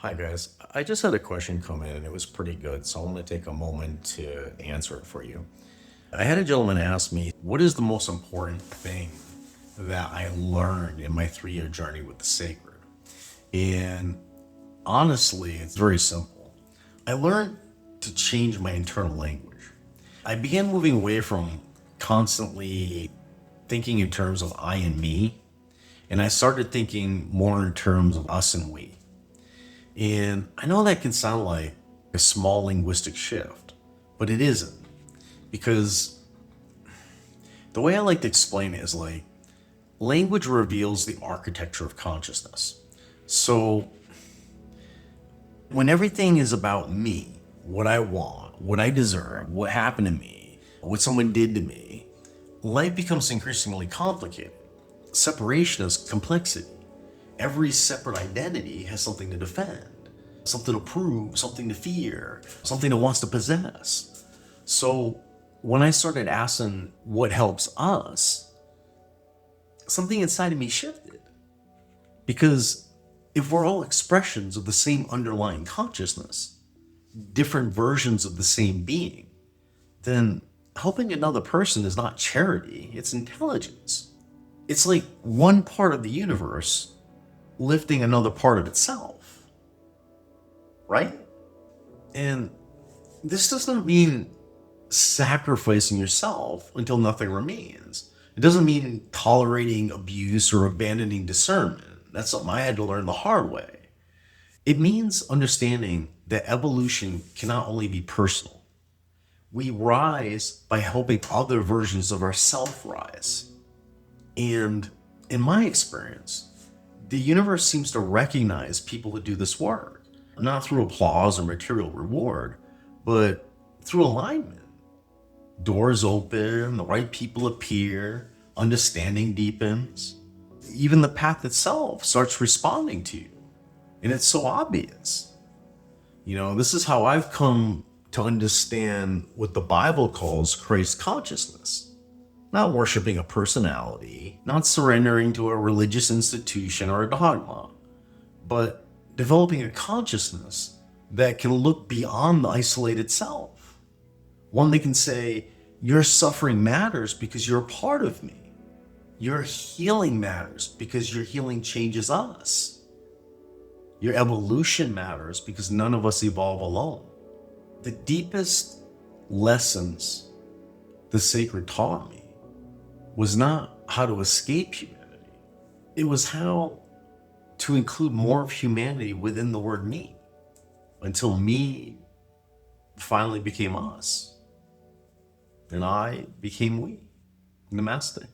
Hi guys, I just had a question come in and it was pretty good, so I'm going to take a moment to answer it for you. I had a gentleman ask me, what is the most important thing that I learned in my 3 year journey with the sacred? And honestly, it's very simple. I learned to change my internal language. I began moving away from constantly thinking in terms of I and me, and I started thinking more in terms of us and we. And I know that can sound like a small linguistic shift, but it isn't. Because the way I like to explain it is like language reveals the architecture of consciousness. So when everything is about me, what I want, what I deserve, what happened to me, what someone did to me, life becomes increasingly complicated. Separation is complexity. Every separate identity has something to defend, something to prove, something to fear, something it wants to possess. So when I started asking what helps us, something inside of me shifted. Because if we're all expressions of the same underlying consciousness, different versions of the same being, then helping another person is not charity, it's intelligence. It's like one part of the universe lifting another part of itself, right? And this does not mean sacrificing yourself until nothing remains. It doesn't mean tolerating abuse or abandoning discernment. That's something I had to learn the hard way. It means understanding that evolution cannot only be personal. We rise by helping other versions of ourselves rise. And in my experience, the universe seems to recognize people who do this work, not through applause or material reward, but through alignment. Doors open, the right people appear, understanding deepens. Even the path itself starts responding to you. And it's so obvious. This is how I've come to understand what the Bible calls Christ consciousness. Not worshiping a personality, not surrendering to a religious institution or a dogma, but developing a consciousness that can look beyond the isolated self. One that can say, your suffering matters because you're a part of me. Your healing matters because your healing changes us. Your evolution matters because none of us evolve alone. The deepest lessons the sacred taught me was not how to escape humanity. It was how to include more of humanity within the word me until me finally became us and I became we. Namaste.